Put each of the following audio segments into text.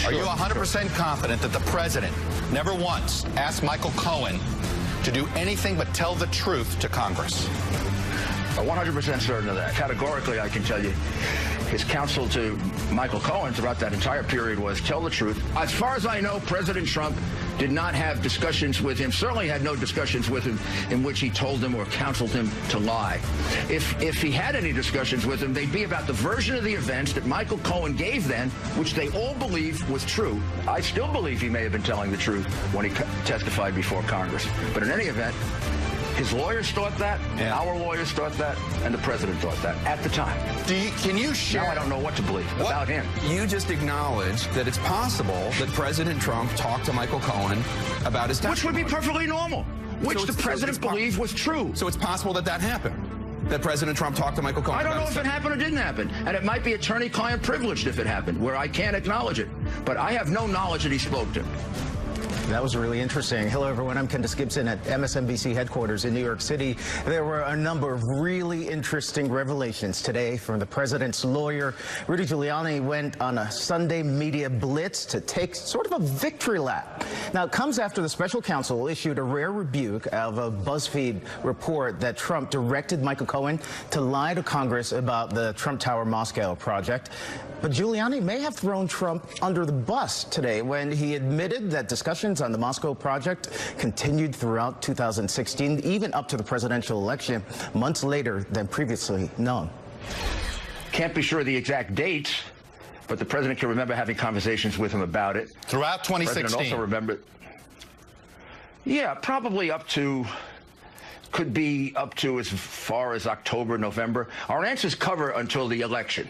Are you 100% confident that the president never once asked Michael Cohen to do anything but tell the truth to Congress? 100% certain of that. Categorically, I can tell you, his counsel to Michael Cohen throughout that entire period was tell the truth. As far as I know, President Trump did not have discussions with him, certainly had no discussions with him in which he told him or counseled him to lie. If he had any discussions with him, they'd be about the version of the events that Michael Cohen gave then, which they all believe was true. I still believe he may have been telling the truth when he testified before Congress. But in any event, his lawyers thought that, our lawyers thought that, and the president thought that at the time. Can you share? Now I don't know what to believe about him. You just acknowledged that it's possible that President Trump talked to Michael Cohen about his testimony. Which would be perfectly normal, which the president believed was true. So it's possible that that happened, that President Trump talked to Michael Cohen. I don't know if it happened or didn't happen, and it might be attorney-client privileged if it happened, where I can't acknowledge it. But I have no knowledge that he spoke to him. That was really interesting. Hello, everyone. I'm Candace Gibson at MSNBC headquarters in New York City. There were a number of really interesting revelations today from the president's lawyer. Rudy Giuliani went on a Sunday media blitz to take sort of a victory lap. Now, it comes after the special counsel issued a rare rebuke of a BuzzFeed report that Trump directed Michael Cohen to lie to Congress about the Trump Tower Moscow project. But Giuliani may have thrown Trump under the bus today when he admitted that discussions on the Moscow project continued throughout 2016, even up to the presidential election, months later than previously known. Can't be sure the exact dates, but the president can remember having conversations with him about it. Throughout 2016? The president also remembered. Yeah, probably up to, could be up to as far as October, November. Our answers cover until the election.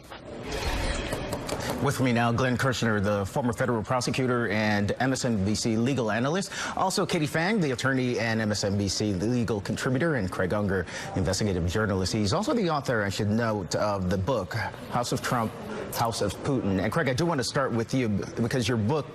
With me now, Glenn Kirshner, the former federal prosecutor and MSNBC legal analyst. Also, Katie Phang, the attorney and MSNBC legal contributor, and Craig Unger, investigative journalist. He's also the author, I should note, of the book, House of Trump, House of Putin. And Craig, I do want to start with you because your book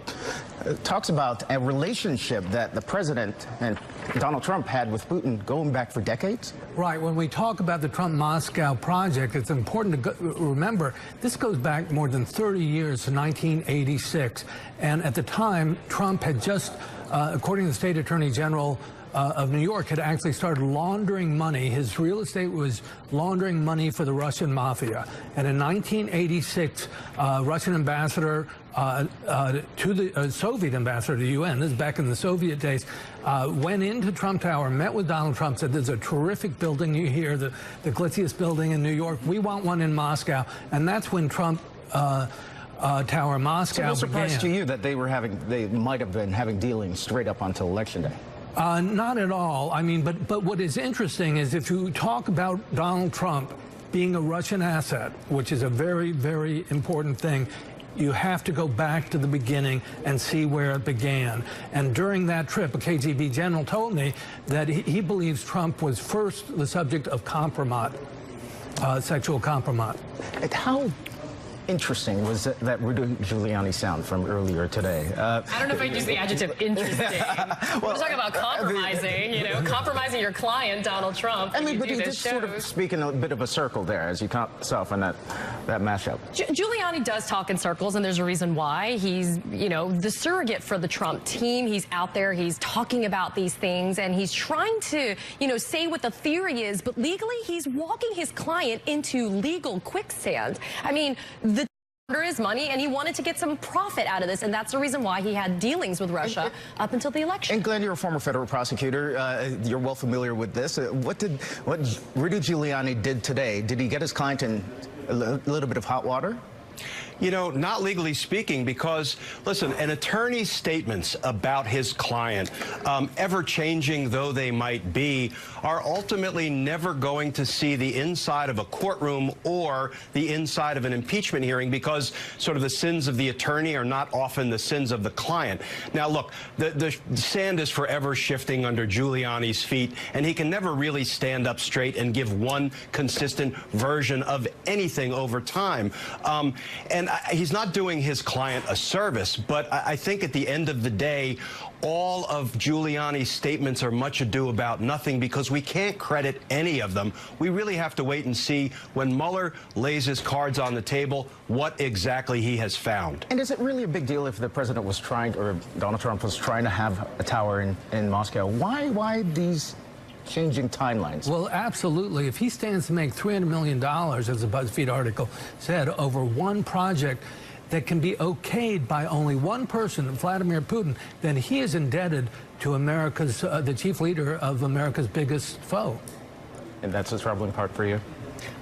talks about a relationship that the president and Donald Trump had with Putin going back for decades. Right. When we talk about the Trump-Moscow project, it's important to remember this goes back more than 30 years to 1986. And at the time, Trump had just, according to the state attorney general of New York, had actually started laundering money. His real estate was laundering money for the Russian mafia. And in 1986, Russian ambassador to the Soviet ambassador to the UN, this is back in the Soviet days, went into Trump Tower, met with Donald Trump, said, there's a terrific building here, the glitziest building in New York. We want one in Moscow. And that's when Trump Tower Moscow began. So no surprise to you that they might have been having dealings straight up until Election Day? Not at all. I mean, but what is interesting is if you talk about Donald Trump being a Russian asset, which is a very, very important thing, you have to go back to the beginning and see where it began. And during that trip, a KGB general told me that he believes Trump was first the subject of compromise, sexual compromise. How interesting was that Rudy Giuliani sound from earlier today? I don't know if I use the adjective interesting. We're talking about compromising, you know, compromising your client, Donald Trump. I mean, but he did sort of speak in a bit of a circle there, as you saw from that mashup. Giuliani does talk in circles, and there's a reason why. He's, you know, the surrogate for the Trump team. He's out there, he's talking about these things, and he's trying to, you know, say what the theory is, but legally he's walking his client into legal quicksand. I mean, the under his money, and he wanted to get some profit out of this, and that's the reason why he had dealings with Russia up until the election. And Glenn, you're a former federal prosecutor. You're well familiar with this. What Rudy Giuliani did today? Did he get his client in a little bit of hot water? You know, not legally speaking, because, listen, an attorney's statements about his client, ever-changing though they might be, are ultimately never going to see the inside of a courtroom or the inside of an impeachment hearing, because sort of the sins of the attorney are not often the sins of the client. Now, look, the sand is forever shifting under Giuliani's feet, and he can never really stand up straight and give one consistent version of anything over time. And he's not doing his client a service, but I think at the end of the day, all of Giuliani's statements are much ado about nothing because we can't credit any of them. We really have to wait and see when Mueller lays his cards on the table what exactly he has found. And is it really a big deal if the president was trying, or Donald Trump was trying to have a tower in Moscow? Why these changing timelines? Well, absolutely. If he stands to make $300 million, as the BuzzFeed article said, over one project that can be okayed by only one person, Vladimir Putin, then he is indebted to America's, the chief leader of America's biggest foe. And that's the troubling part for you?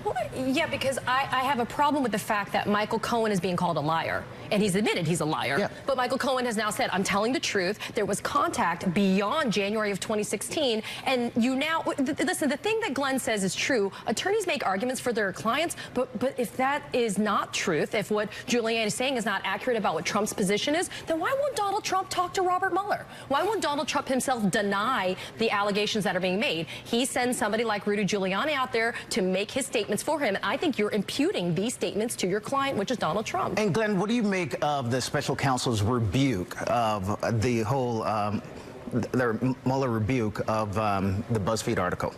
Well, yeah, because I have a problem with the fact that Michael Cohen is being called a liar. And he's admitted he's a liar. Yeah. But Michael Cohen has now said, I'm telling the truth. There was contact beyond January of 2016. And you now, listen, the thing that Glenn says is true. Attorneys make arguments for their clients. But if that is not truth, if what Giuliani is saying is not accurate about what Trump's position is, then why won't Donald Trump talk to Robert Mueller? Why won't Donald Trump himself deny the allegations that are being made? He sends somebody like Rudy Giuliani out there to make his statements for him. And I think you're imputing these statements to your client, which is Donald Trump. And Glenn, what do you make of the special counsel's rebuke of the whole, their Mueller rebuke of the BuzzFeed article?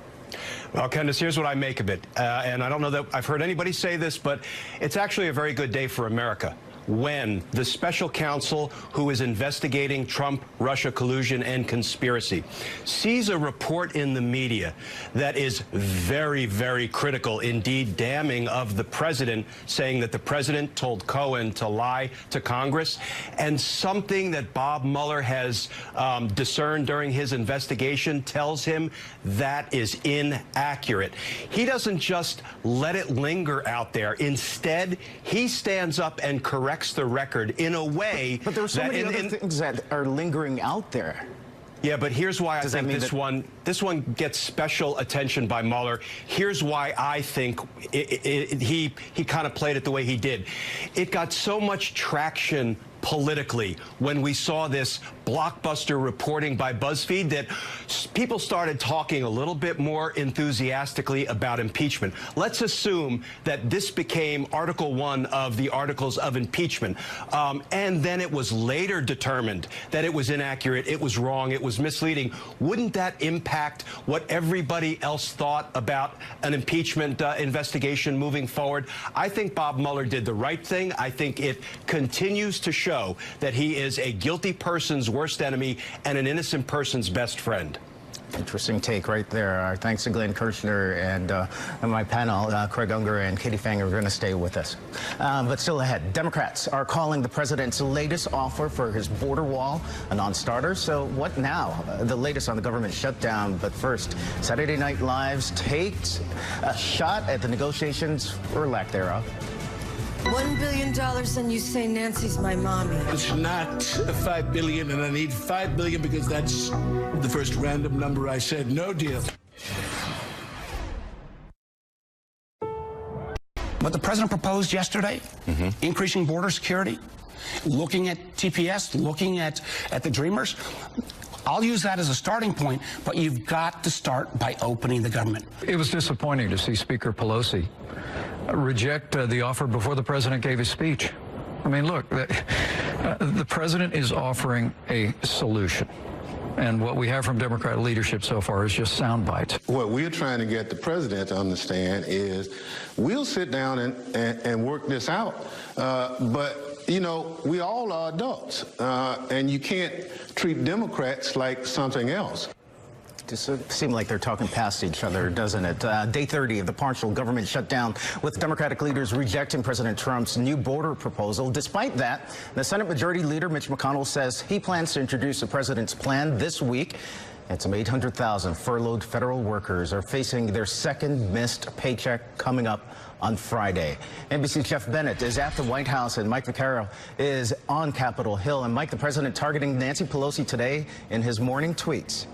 Well, Candace, here's what I make of it. And I don't know that I've heard anybody say this, but it's actually a very good day for America when the special counsel who is investigating Trump-Russia collusion and conspiracy sees a report in the media that is very, very critical, indeed damning of the president, saying that the president told Cohen to lie to Congress, and something that Bob Mueller has discerned during his investigation tells him that is inaccurate. He doesn't just let it linger out there. Instead, he stands up and corrects the record in a way. But there are so many other things that are lingering out there. Yeah, but here's why I think this one gets special attention by Mueller. Here's why I think he kind of played it the way he did. It got so much traction politically when we saw this blockbuster reporting by BuzzFeed that people started talking a little bit more enthusiastically about impeachment. Let's assume that this became Article 1 of the Articles of Impeachment, and then it was later determined that it was inaccurate, it was wrong, it was misleading. Wouldn't that impact what everybody else thought about an impeachment investigation moving forward? I think Bob Mueller did the right thing. I think it continues to show that he is a guilty person's worst enemy and an innocent person's best friend. Interesting take right there. Thanks to Glenn Kirshner and my panel, Craig Unger and Katie Fang, are going to stay with us. But still ahead, Democrats are calling the president's latest offer for his border wall a non-starter. So what now? The latest on the government shutdown. But first, Saturday Night Live's takes a shot at the negotiations, or lack thereof. $1 billion, and you say Nancy's my mommy. It's not $5 billion, and I need $5 billion because that's the first random number I said. No deal. What the president proposed yesterday, increasing border security, looking at TPS, looking at the Dreamers, I'll use that as a starting point, but you've got to start by opening the government. It was disappointing to see Speaker Pelosi reject the offer before the president gave his speech. I mean, look, the president is offering a solution. And what we have from Democrat leadership so far is just sound bites. What we're trying to get the president to understand is we'll sit down and work this out. But, you know, we all are adults, and you can't treat Democrats like something else. Just seem like they're talking past each other, doesn't it? Day 30 of the partial government shutdown, with Democratic leaders rejecting President Trump's new border proposal. Despite that, the Senate Majority Leader Mitch McConnell says he plans to introduce the president's plan this week. And some 800,000 furloughed federal workers are facing their second missed paycheck coming up on Friday. NBC's Jeff Bennett is at the White House, and Mike Vaccaro is on Capitol Hill. And Mike, the president targeting Nancy Pelosi today in his morning tweets.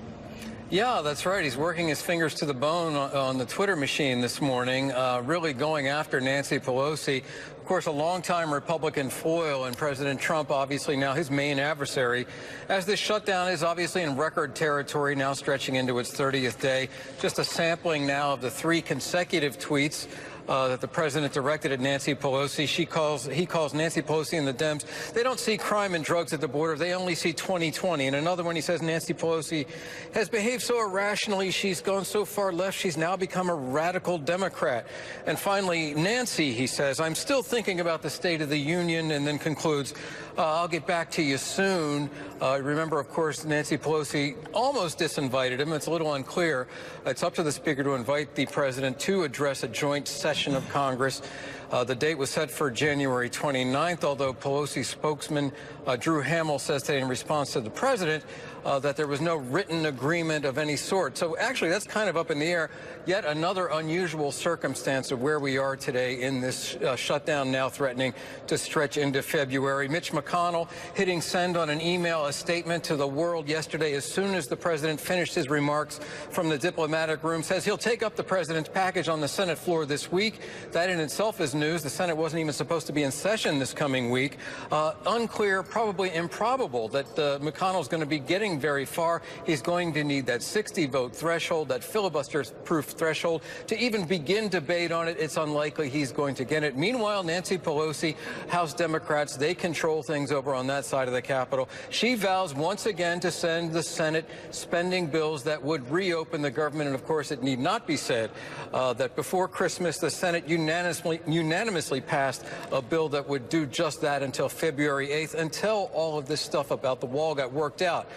Yeah, that's right. He's working his fingers to the bone on the Twitter machine this morning, really going after Nancy Pelosi. Of course, a longtime Republican foil, and President Trump, obviously now his main adversary, as this shutdown is obviously in record territory, now stretching into its 30th day. Just a sampling now of the 3 consecutive tweets that the president directed at Nancy Pelosi. He calls Nancy Pelosi and the Dems. They don't see crime and drugs at the border. They only see 2020. And another one, he says Nancy Pelosi has behaved so irrationally. She's gone so far left. She's now become a radical Democrat. And finally, Nancy, he says, I'm still thinking about the State of the Union, and then concludes, I'll get back to you soon. Remember, of course, Nancy Pelosi almost disinvited him. It's a little unclear. It's up to the Speaker to invite the president to address a joint session of Congress. The date was set for January 29th, although Pelosi spokesman Drew Hamill says today in response to the president that there was no written agreement of any sort. So actually, that's kind of up in the air. Yet another unusual circumstance of where we are today in this shutdown now threatening to stretch into February. Mitch McConnell hitting send on an email, a statement to the world yesterday as soon as the president finished his remarks from the diplomatic room, says he'll take up the president's package on the Senate floor this week. That in itself is news. The Senate wasn't even supposed to be in session this coming week. Unclear, probably improbable that McConnell's going to be getting very far. He's going to need that 60-vote threshold, that filibuster-proof threshold, to even begin debate on it. It's unlikely he's going to get it. Meanwhile, Nancy Pelosi, House Democrats, they control things over on that side of the Capitol. She vows once again to send the Senate spending bills that would reopen the government. And of course, it need not be said that before Christmas, the Senate unanimously passed a bill that would do just that until February 8th, until all of this stuff about the wall got worked out.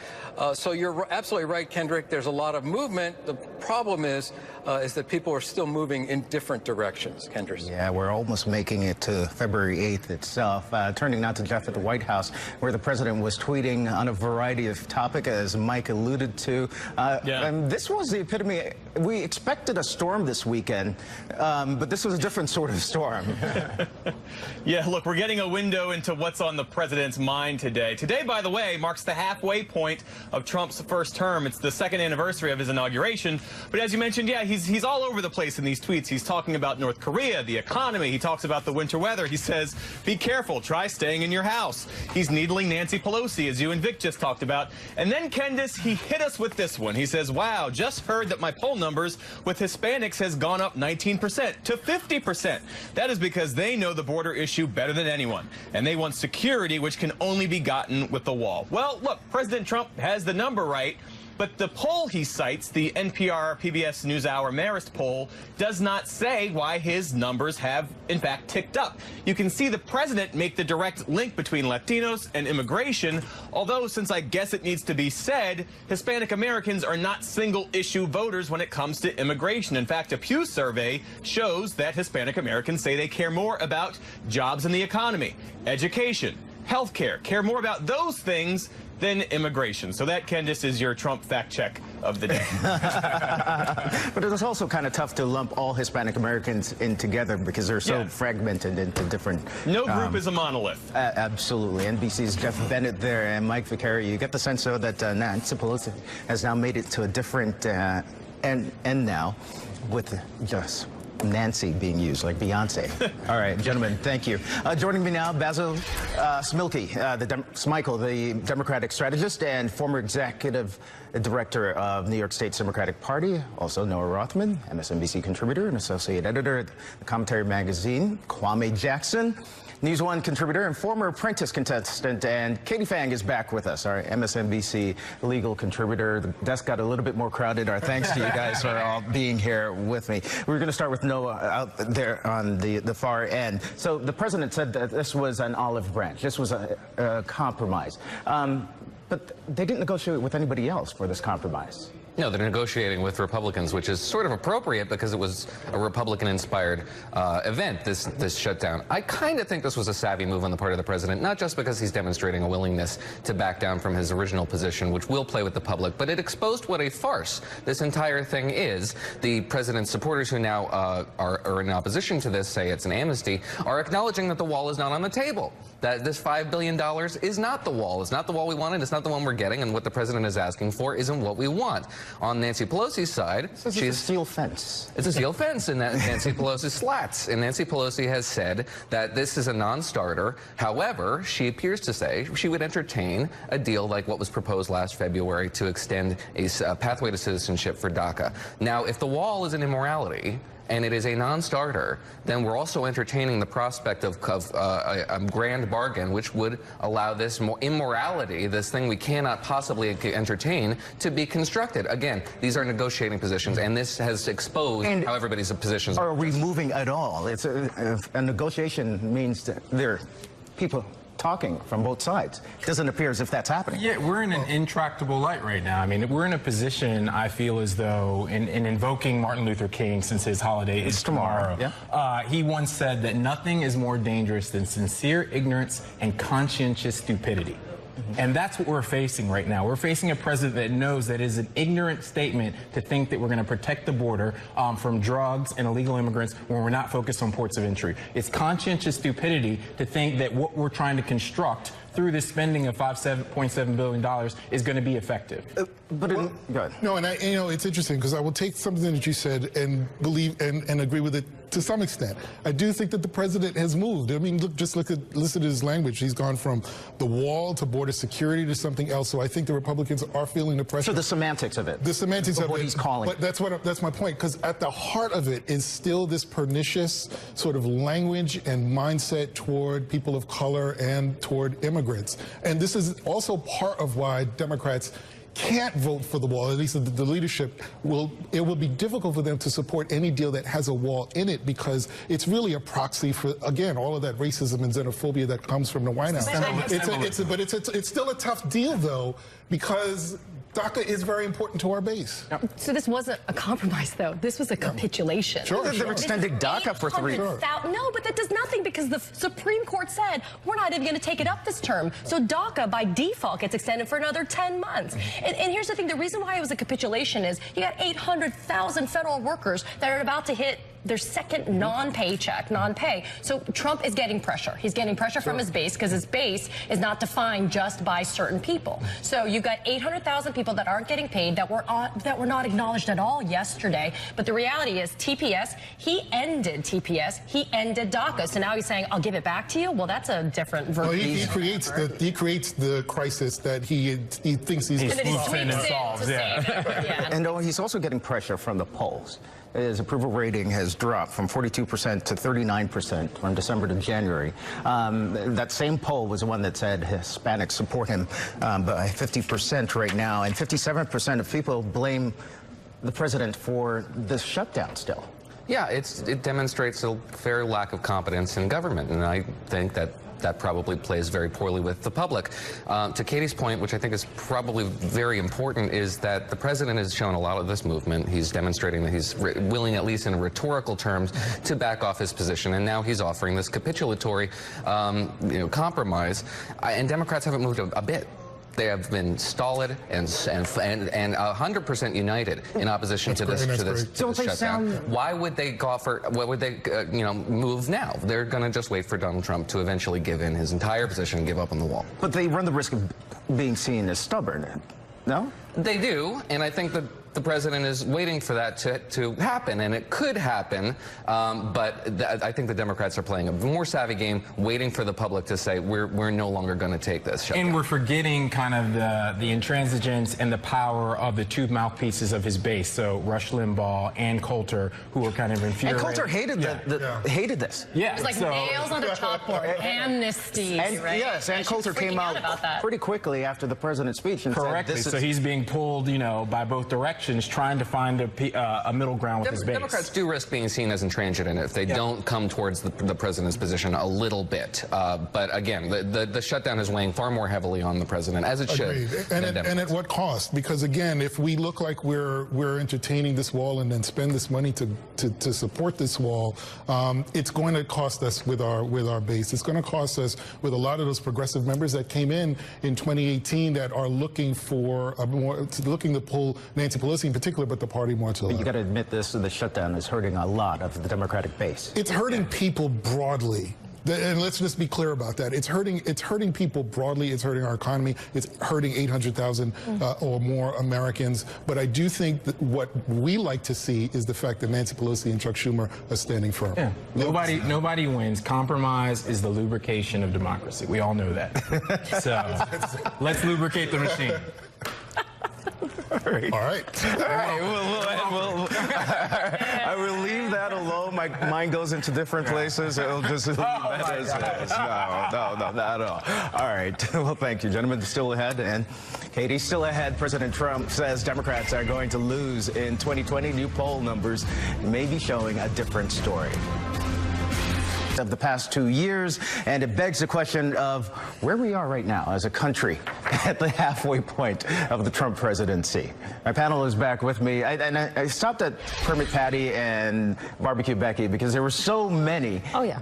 So you're absolutely right, Kendrick. There's a lot of movement. The problem is that people are still moving in different directions, Kendrick. Yeah, we're almost making it to February 8th itself. Turning now to Jeff at the White House, where the president was tweeting on a variety of topics, as Mike alluded to. And this was the epitome. We expected a storm this weekend, but this was a different sort of storm. Yeah, look, we're getting a window into what's on the president's mind today. Today, by the way, marks the halfway point of Trump's first term. It's the second anniversary of his inauguration. But as you mentioned, yeah, he's all over the place in these tweets. He's talking about North Korea, the economy. He talks about the winter weather. He says, be careful, try staying in your house. He's needling Nancy Pelosi, as you and Vic just talked about. And then, Candace, he hit us with this one. He says, wow, just heard that my poll numbers with Hispanics has gone up 19% to 50%. That is because they know the border issue better than anyone. And they want security, which can only be gotten with the wall. Well, look, President Trump has the number right, but the poll he cites, the NPR PBS NewsHour Marist poll, does not say why his numbers have, in fact, ticked up. You can see the president make the direct link between Latinos and immigration, although, since I guess it needs to be said, Hispanic Americans are not single-issue voters when it comes to immigration. In fact, a Pew survey shows that Hispanic Americans say they care more about jobs and the economy, education, healthcare, care more about those things than immigration. So that, Candace, is your Trump fact check of the day. But it was also kind of tough to lump all Hispanic Americans in together because they're so fragmented into different... No group is a monolith. Absolutely. NBC's Jeff Bennett there and Mike Vicari. You get the sense, though, that Nancy Pelosi has now made it to a different end now with just Nancy being used, like Beyonce. All right, gentlemen, thank you. Joining me now, Basil Smilke, the Democratic strategist and former executive director of New York State Democratic Party. Also, Noah Rothman, MSNBC contributor and associate editor at the Commentary magazine. Kwame Jackson, News One contributor and former Apprentice contestant. And Katie Fang is back with us, our MSNBC legal contributor. The desk got a little bit more crowded. Our thanks to you guys for all being here with me. We're going to start with Noah out there on the far end. So the president said that this was an olive branch. This was a compromise. But they didn't negotiate with anybody else for this compromise. No, they're negotiating with Republicans, which is sort of appropriate because it was a Republican-inspired event, this shutdown. I kind of think this was a savvy move on the part of the president, not just because he's demonstrating a willingness to back down from his original position, which will play with the public, but it exposed what a farce this entire thing is. The president's supporters who now are in opposition to this, say it's an amnesty, are acknowledging that the wall is not on the table, that this $5 billion is not the wall. It's not the wall we wanted. It's not the one we're getting, and what the president is asking for isn't what we want. On Nancy Pelosi's side, she's a steel fence. It's a steel fence in that Nancy Pelosi's slats. And Nancy Pelosi has said that this is a non-starter. However, she appears to say she would entertain a deal like what was proposed last February to extend a pathway to citizenship for DACA. Now, if the wall is an immorality, and it is a non-starter, then we're also entertaining the prospect of a grand bargain, which would allow this immorality, this thing we cannot possibly entertain, to be constructed. Again, these are negotiating positions, and this has exposed how everybody's positions are. Are we moving at all? It's a negotiation means that there are people talking from both sides. It doesn't appear as if that's happening. Yeah, we're in an intractable light right now. I mean, we're in a position, I feel as though, in invoking Martin Luther King, since his holiday is tomorrow, he once said that nothing is more dangerous than sincere ignorance and conscientious stupidity. And that's what we're facing right now. We're facing a president that knows that it is an ignorant statement to think that we're going to protect the border from drugs and illegal immigrants when we're not focused on ports of entry. It's conscientious stupidity to think that what we're trying to construct through this spending of $7.7 billion is going to be effective. No, and it's interesting because I will take something that you said and believe and agree with it to some extent. I do think that the president has moved. I mean, listen to his language. He's gone from the wall to border security to something else. So I think the Republicans are feeling the pressure. So the semantics of it. The semantics of what it. he's calling. But that's my point, because at the heart of it is still this pernicious sort of language and mindset toward people of color and toward immigrants. And this is also part of why Democrats can't vote for the wall. At least the leadership it will be difficult for them to support any deal that has a wall in it, because it's really a proxy for, again, all of that racism and xenophobia that comes from the White House. But it's still a tough deal, though, because DACA is very important to our base. So this wasn't a compromise, though. This was a capitulation. They're extending DACA for 3 years. No, but that does nothing, because the Supreme Court said we're not even going to take it up this term. So DACA, by default, gets extended for another 10 months. And here's the thing. The reason why it was a capitulation is you got 800,000 federal workers that are about to hit their second non-pay. So Trump is getting pressure. He's getting pressure from his base, because his base is not defined just by certain people. So you've got 800,000 people that aren't getting paid, that were not acknowledged at all yesterday. But the reality is TPS, he ended TPS, he ended DACA. So now he's saying, I'll give it back to you? Well, that's a different version. Well, he creates the crisis that he thinks he's going to solve. And he's also getting pressure from the polls. His approval rating has dropped from 42% to 39% from December to January. That same poll was the one that said Hispanics support him by 50% right now, and 57% of people blame the president for this shutdown still. Yeah, it demonstrates a fair lack of competence in government, and I think that probably plays very poorly with the public. To Katie's point, which I think is probably very important, is that the president has shown a lot of this movement. He's demonstrating that he's willing, at least in rhetorical terms, to back off his position, and now he's offering this capitulatory compromise, and Democrats haven't moved a bit. They have been stolid and 100% united in opposition to this shutdown. Why would they move now? They're going to just wait for Donald Trump to eventually give in his entire position and give up on the wall. But they run the risk of being seen as stubborn, no? They do, and I think that the president is waiting for that to happen, and it could happen, but I think the Democrats are playing a more savvy game, waiting for the public to say we're no longer going to take this shutdown. And we're forgetting kind of the intransigence and the power of the two mouthpieces of his base, so Rush Limbaugh and Coulter, who were kind of infuriated. And Coulter hated this. Yeah, it was like nails on the chalkboard, amnesty, right? Yes, and Coulter came out pretty quickly after the president's speech and said this is... So he's being pulled, by both directions, trying to find a middle ground with his base. Democrats do risk being seen as intransigent if they don't come towards the president's position a little bit. But again, the shutdown is weighing far more heavily on the president, as it should. And at what cost? Because again, if we look like we're entertaining this wall and then spend this money to support this wall, it's going to cost us with our base. It's going to cost us with a lot of those progressive members that came in 2018 that are looking to pull Nancy Pelosi in particular, but the party more to the left. You got to admit the shutdown is hurting a lot of the Democratic base. It's hurting people broadly. And let's just be clear about that. It's hurting people broadly. It's hurting our economy. It's hurting 800,000 or more Americans. But I do think that what we like to see is the fact that Nancy Pelosi and Chuck Schumer are standing firm. Yeah. Nobody wins. Compromise is the lubrication of democracy. We all know that. So let's lubricate the machine. story. All right. I will leave that alone. My mind goes into different places. It'll just leave that as is. No, not at all. All right. Well, thank you, gentlemen. Still ahead, and Katie, still ahead. President Trump says Democrats are going to lose in 2020. New poll numbers may be showing a different story of the past 2 years, and it begs the question of where we are right now as a country at the halfway point of the Trump presidency. My panel is back with me, I stopped at Permit Patty and Barbecue Becky because there were so many. Oh, yeah.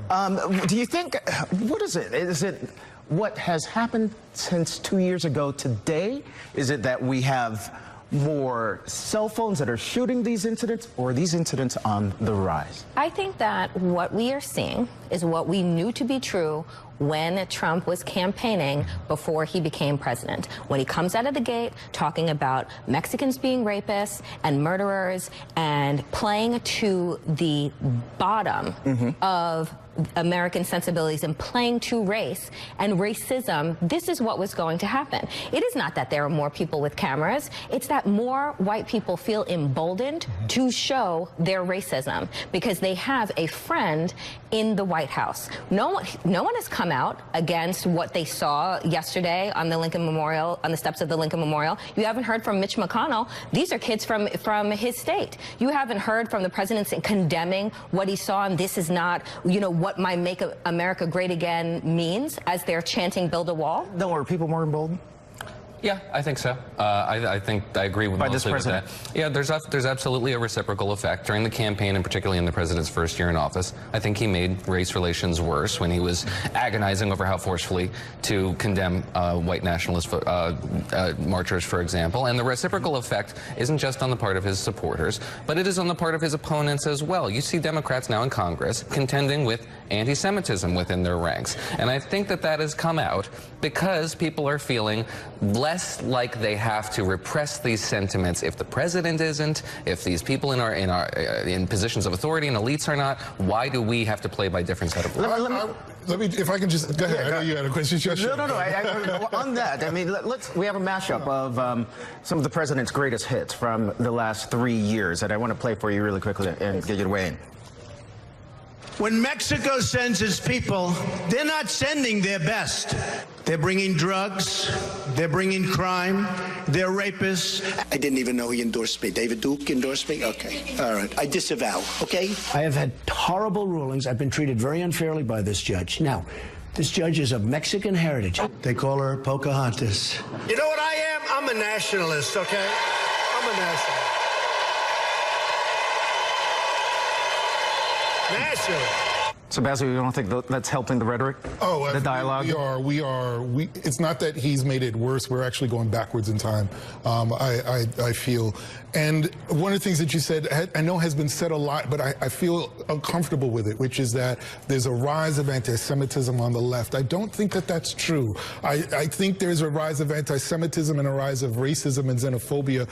Do you think, what is it? Is it what has happened since 2 years ago today? Is it that we have more cell phones that are shooting these incidents, or are these incidents on the rise? I think that what we are seeing is what we knew to be true when Trump was campaigning before he became president. When he comes out of the gate talking about Mexicans being rapists and murderers and playing to the bottom of American sensibilities and playing to race and racism, this is what was going to happen. It is not that there are more people with cameras. It's that more white people feel emboldened to show their racism because they have a friend in the White House. No one has come out against what they saw yesterday on the Lincoln Memorial, on the steps of the Lincoln Memorial. You haven't heard from Mitch McConnell. These are kids from his state. You haven't heard from the president condemning what he saw, and this is not, what my Make America Great Again means as they're chanting build a wall. No, are people more emboldened? Yeah, I think so. I think I agree with mostly with that. Yeah, there's absolutely a reciprocal effect. During the campaign, and particularly in the president's first year in office, I think he made race relations worse when he was agonizing over how forcefully to condemn white nationalist marchers, for example. And the reciprocal effect isn't just on the part of his supporters, but it is on the part of his opponents as well. You see Democrats now in Congress contending with anti-Semitism within their ranks. And I think that has come out because people are feeling less like they have to repress these sentiments if the president isn't, if these people in positions of authority and elites are not. Why do we have to play by different set of rules? Let me, if I can just go ahead. I know you had a question. No. On that, I mean, we have a mashup of some of the president's greatest hits from the last 3 years that I want to play for you really quickly and get you to weigh in. When Mexico sends its people, they're not sending their best. They're bringing drugs, they're bringing crime, they're rapists. I didn't even know he endorsed me. David Duke endorsed me? Okay, all right. I disavow, okay? I have had horrible rulings. I've been treated very unfairly by this judge. Now, this judge is of Mexican heritage. They call her Pocahontas. You know what I am? I'm a nationalist, okay? I'm a nationalist. So, Basil, you don't think that's helping the rhetoric? Oh, the dialogue? We are. It's not that he's made it worse. We're actually going backwards in time, I feel. And one of the things that you said, I know has been said a lot, but I feel uncomfortable with it, which is that there's a rise of anti-Semitism on the left. I don't think that that's true. I think there's a rise of anti-Semitism and a rise of racism and xenophobia,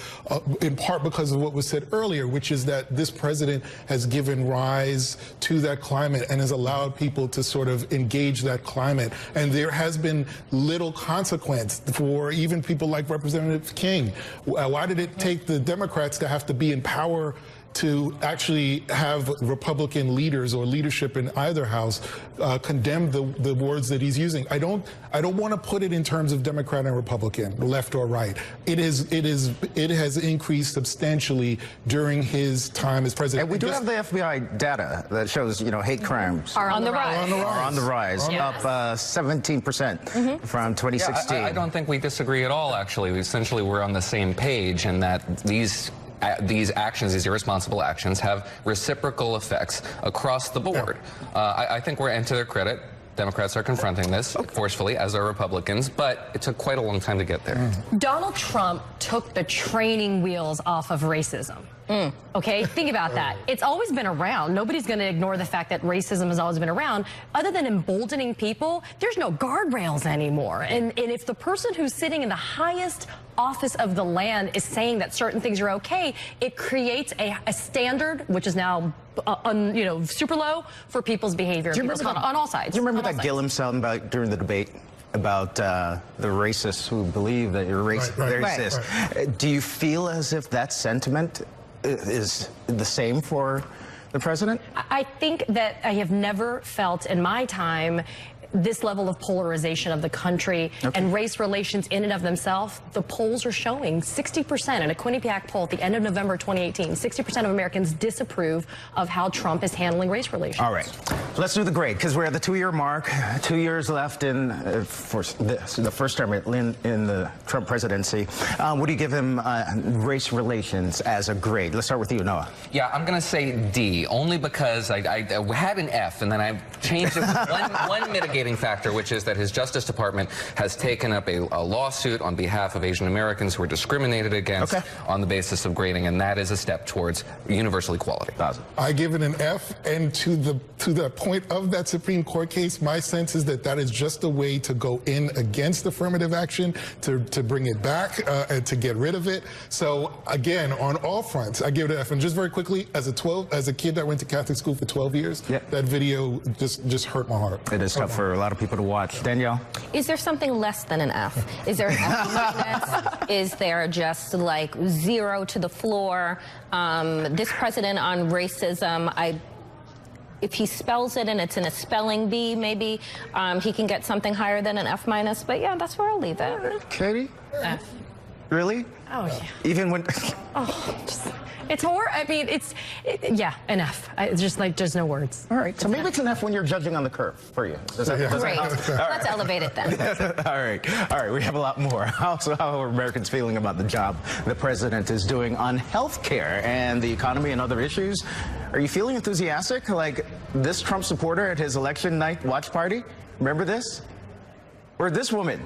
in part because of what was said earlier, which is that this president has given rise to that climate and has allowed people to sort of engage that climate. And there has been little consequence for even people like Representative King. Why did it take the Democrats to have to be in power to actually have Republican leaders or leadership in either house condemn the words that he's using? I don't want to put it in terms of Democrat and Republican, left or right. It has increased substantially during his time as president. And we do have the FBI data that shows, hate crimes are on the rise. Are on the rise, up 17% from 2016. Yeah, I don't think we disagree at all, actually. Essentially, we're on the same page in that these actions, these irresponsible actions, have reciprocal effects across the board. I think and to their credit, Democrats are confronting this forcefully, as are Republicans, but it took quite a long time to get there. Donald Trump took the training wheels off of racism. Okay, think about that. It's always been around. Nobody's going to ignore the fact that racism has always been around. Other than emboldening people, there's no guardrails anymore. And if the person who's sitting in the highest office of the land is saying that certain things are okay, it creates a standard, which is now super low for people's behavior on all sides. Do you remember that Gillum soundbite during the debate? about the racists who believe that you're racist. Right. Do you feel as if that sentiment is the same for the president? I think that I have never felt in my time this level of polarization of the country and race relations in and of themselves. The polls are showing 60% in a Quinnipiac poll at the end of November 2018, 60% of Americans disapprove of how Trump is handling race relations. All right, let's do the grade, because we're at the 2-year mark, 2 years left in for the first term in the Trump presidency. What do you give him race relations as a grade? Let's start with you, Noah. Yeah, I'm going to say D, only because I had an F, and then I changed it with one mitigating factor, which is that his Justice Department has taken up a lawsuit on behalf of Asian Americans who are discriminated against on the basis of grading, and that is a step towards universal equality. I give it an F, and to the point of that Supreme Court case, my sense is that that is just a way to go in against affirmative action, to bring it back, and to get rid of it. So again, on all fronts, I give it an F. And just very quickly, as a kid that went to Catholic school for 12 years, that video just hurt my heart. It is tough for a lot of people to watch. Danielle? Is there something less than an F? Is there an F? Is there just like 0 to the floor? This president on racism, if he spells it and it's in a spelling bee, maybe he can get something higher than an F minus. But yeah, that's where I'll leave it. Katie? F. Really? Oh, yeah. Even when... It's horrible. I mean, yeah, an F. It's just like, there's no words. All right, so maybe it's an F when you're judging on the curve for you. Great. Let's elevate it then. All right, we have a lot more. Also, how are Americans feeling about the job the president is doing on health care and the economy and other issues? Are you feeling enthusiastic like this Trump supporter at his election night watch party? Remember this? Or this woman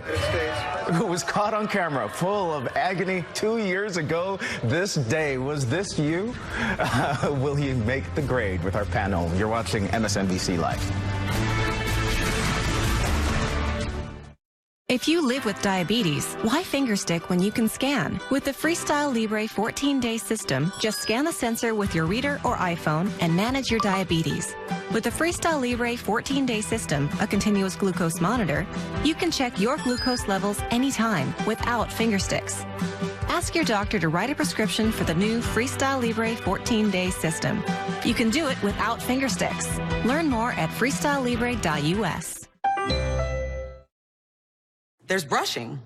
who was caught on camera full of agony 2 years ago this day. Was this you? Will he make the grade with our panel? You're watching MSNBC Live. If you live with diabetes, why fingerstick when you can scan? With the Freestyle Libre 14-day system, just scan the sensor with your reader or iPhone and manage your diabetes. With the Freestyle Libre 14-day system, a continuous glucose monitor, you can check your glucose levels anytime without fingersticks. Ask your doctor to write a prescription for the new Freestyle Libre 14-day system. You can do it without fingersticks. Learn more at freestylelibre.us. There's brushing,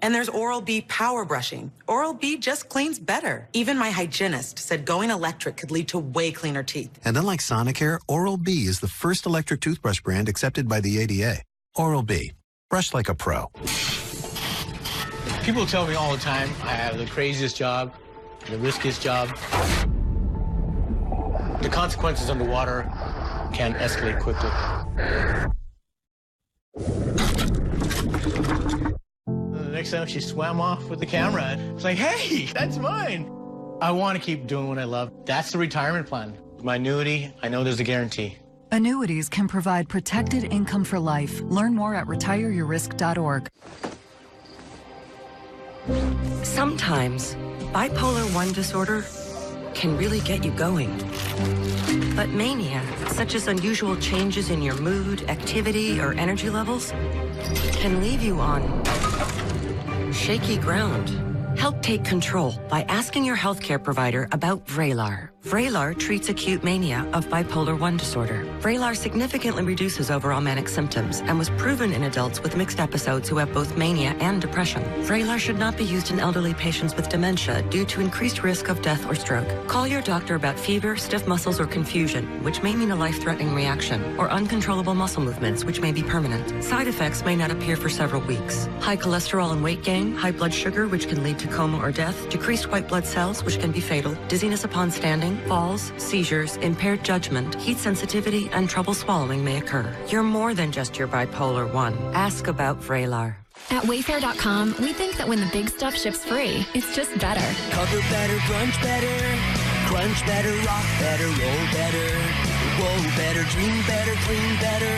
and there's Oral-B power brushing. Oral-B just cleans better. Even my hygienist said going electric could lead to way cleaner teeth. And unlike Sonicare, Oral-B is the first electric toothbrush brand accepted by the ADA. Oral-B. Brush like a pro. People tell me all the time I have the craziest job, the riskiest job. The consequences underwater can escalate quickly. The next time she swam off with the camera, it's like, hey, that's mine. I want to keep doing what I love. That's the retirement plan. My annuity, I know there's a guarantee. Annuities can provide protected income for life. Learn more at retireyourrisk.org. Sometimes, bipolar 1 disorder can really get you going. But mania, such as unusual changes in your mood, activity, or energy levels, can leave you on shaky ground. Help take control by asking your healthcare provider about Vraylar. Vraylar treats acute mania of bipolar 1 disorder. Vraylar significantly reduces overall manic symptoms and was proven in adults with mixed episodes who have both mania and depression. Vraylar should not be used in elderly patients with dementia due to increased risk of death or stroke. Call your doctor about fever, stiff muscles, or confusion, which may mean a life-threatening reaction, or uncontrollable muscle movements, which may be permanent. Side effects may not appear for several weeks. High cholesterol and weight gain, high blood sugar, which can lead to coma or death, decreased white blood cells, which can be fatal, dizziness upon standing, falls, seizures, impaired judgment, heat sensitivity, and trouble swallowing may occur. You're more than just your bipolar 1. Ask about Vraylar. At Wayfair.com, we think that when the big stuff ships free, it's just better. Cover better, crunch better, rock better, roll better, whoa better, dream better, clean better.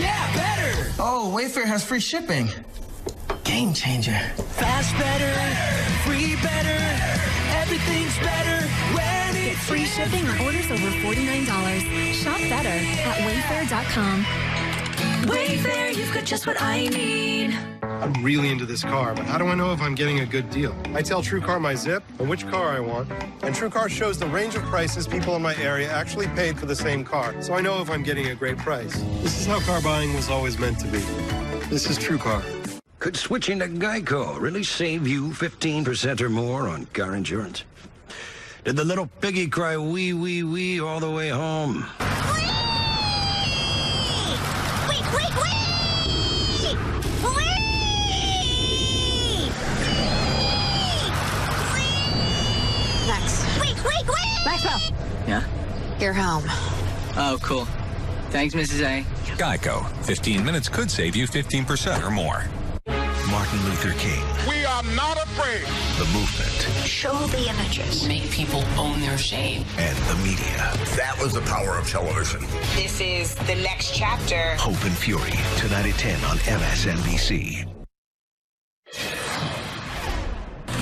Yeah, better! Oh, Wayfair has free shipping. Game changer. Fast better, free better, everything's better when it's free shipping on orders over $49. Shop better at Wayfair.com. Wayfair, you've got just what I need. I'm really into this car, but how do I know if I'm getting a good deal? I tell TrueCar my zip and which car I want, and TrueCar shows the range of prices people in my area actually paid for the same car, so I know if I'm getting a great price. This is how car buying was always meant to be. This is TrueCar. Could switching to Geico really save you 15% or more on car insurance? Did the little piggy cry wee, wee, wee all the way home? Maxwell. Yeah? You're home. Oh, cool. Thanks, Mrs. A. Geico. 15 minutes could save you 15% or more. Martin Luther King. We are not afraid. The movement. Show the images. Make people own their shame. And the media. That was the power of television. This is the next chapter. Hope and Fury. Tonight at 10 on MSNBC.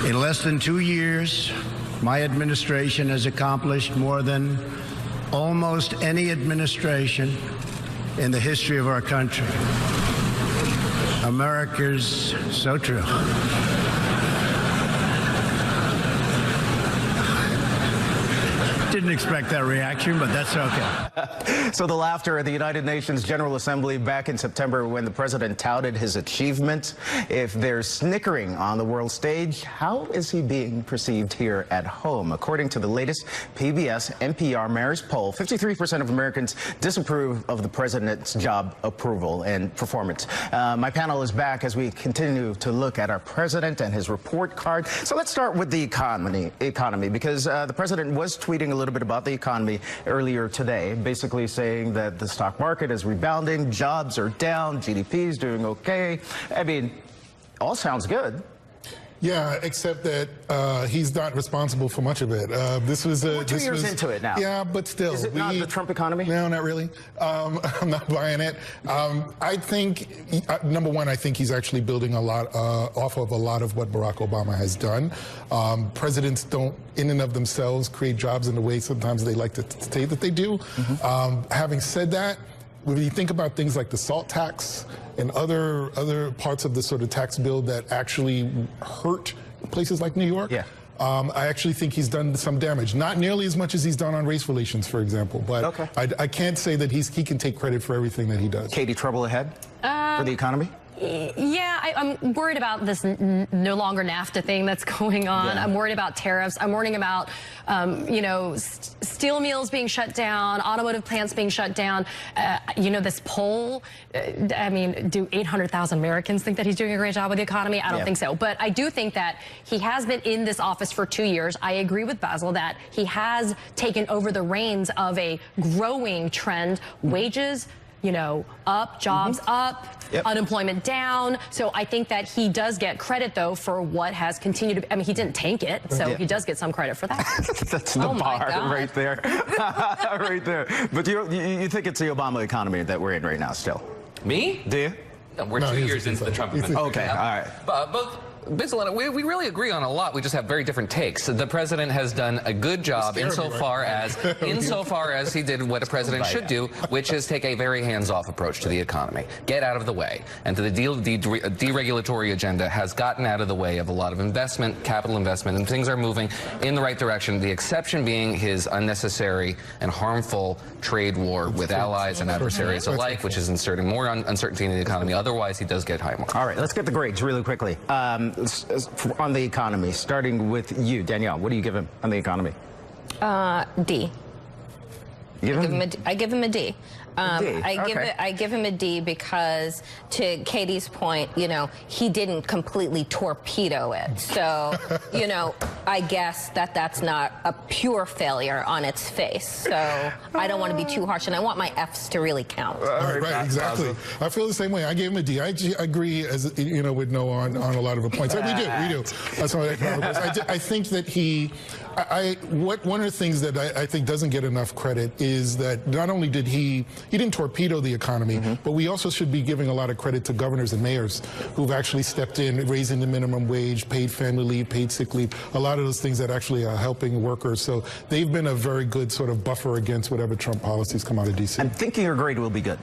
In less than 2 years, my administration has accomplished more than almost any administration in the history of our country. America's so true. Didn't expect that reaction, but that's okay. So the laughter at the United Nations General Assembly back in September when the president touted his achievements. If there's snickering on the world stage, how is he being perceived here at home? According to the latest PBS NPR Marist poll, 53% of Americans disapprove of the president's job approval and performance. My panel is back as we continue to look at our president and his report card. So let's start with the economy because the president was tweeting a little bit about the economy earlier today, basically saying that the stock market is rebounding, jobs are down, GDP is doing okay. I mean, all sounds good. Yeah, except that he's not responsible for much of it. This was We're 2 years into it now. Yeah, but still, is it not the Trump economy? No, not really. I'm not buying it. I think number one, I think he's actually building a lot off of a lot of what Barack Obama has done. Presidents don't, in and of themselves, create jobs in the way sometimes they like to say that they do. Having said that, when you think about things like the SALT tax and other parts of the sort of tax bill that actually hurt places like New York, I actually think he's done some damage. Not nearly as much as he's done on race relations, for example. But I can't say that he can take credit for everything that he does. Katie, trouble ahead for the economy? Yeah, I'm worried about this no longer NAFTA thing that's going on. I'm worried about tariffs. I'm worrying about, you know, steel mills being shut down, automotive plants being shut down. You know, this poll, I mean, do 800,000 Americans think that he's doing a great job with the economy? I don't think so. But I do think that he has been in this office for 2 years. I agree with Basil that he has taken over the reins of a growing trend. Wages, you know, up, jobs up, unemployment down. So I think that he does get credit, though, for what has continued to, I mean, he didn't tank it, so he does get some credit for that. That's the bar right there. Right there. But you think it's the Obama economy that we're in right now still? Me? Do you? No, we're 2 years into the Trump administration. Okay, all right. But we really agree on a lot. We just have very different takes. The president has done a good job insofar as he did what a president should do, which is take a very hands-off approach to the economy. Get out of the way. And the deregulatory agenda has gotten out of the way of a lot of investment, capital investment, and things are moving in the right direction. The exception being his unnecessary and harmful trade war with allies and adversaries alike, which is inserting more uncertainty in the economy. Otherwise, he does get high marks. All right, let's get the grades really quickly. On the economy, starting with you, Danielle, what do you give him on the economy? D. I give him a D. I give him a D because, to Katie's point, you know, he didn't completely torpedo it. So, you know, I guess that's not a pure failure on its face. So I don't want to be too harsh, and I want my Fs to really count. Right, exactly. I feel the same way. I gave him a D. I agree, as you know, with Noah on a lot of the points. We do. That's what I think that one of the things that I think doesn't get enough credit is that not only did he didn't torpedo the economy, but we also should be giving a lot of credit to governors and mayors who've actually stepped in, raising the minimum wage, paid family leave, paid sick leave, a lot of those things that actually are helping workers. So they've been a very good sort of buffer against whatever Trump policies come out of D.C. And thinking your grade will be good.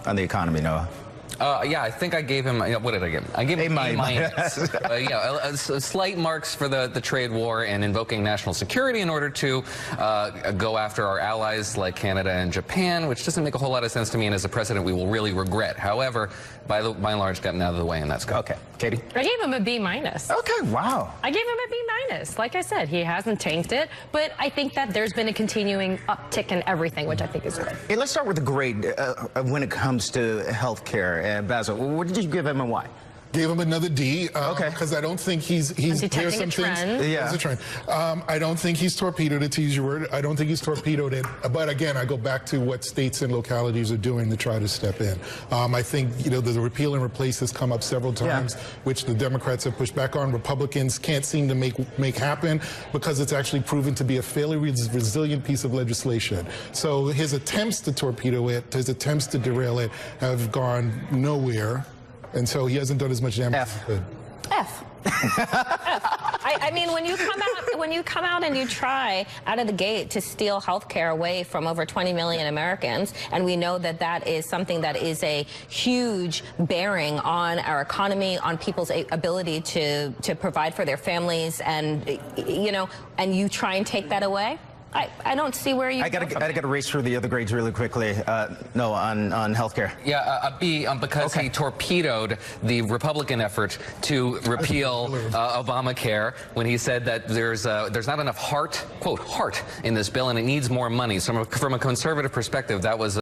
on the economy, Noah? Yeah, I think I gave him, what did I give him? I gave him A minus. Slight marks for the trade war and invoking national security in order to go after our allies like Canada and Japan, which doesn't make a whole lot of sense to me, and as a president we will really regret. However, by and large, gotten out of the way, and that's good. Okay. Katie? I gave him a B minus. Okay, wow. I gave him a B minus. Like I said, he hasn't tanked it, but I think that there's been a continuing uptick in everything, which I think is good. Hey, let's start with the grade when it comes to health care. Basil, what did you give him and why? Gave him another D. Okay. Because I don't think he's detecting a trend. Yeah. There's a trend. I don't think he's torpedoed it, to use your word. I don't think he's torpedoed it. But again, I go back to what states and localities are doing to try to step in. I think, you know, the repeal and replace has come up several times, which the Democrats have pushed back on. Republicans can't seem to make happen because it's actually proven to be a fairly resilient piece of legislation. So his attempts to torpedo it, his attempts to derail it have gone nowhere. And so he hasn't done as much damage as he could. F. I mean, when you come out and you try out of the gate to steal health care away from over 20 million Americans, and we know that that is something that is a huge bearing on our economy, on people's ability to provide for their families, and you know, and you try and take that away. I don't see where you. I gotta race through the other grades really quickly. No, on healthcare. Yeah, a B because he torpedoed the Republican effort to repeal Obamacare when he said that there's not enough heart, quote, heart in this bill, and it needs more money. So from a conservative perspective, that was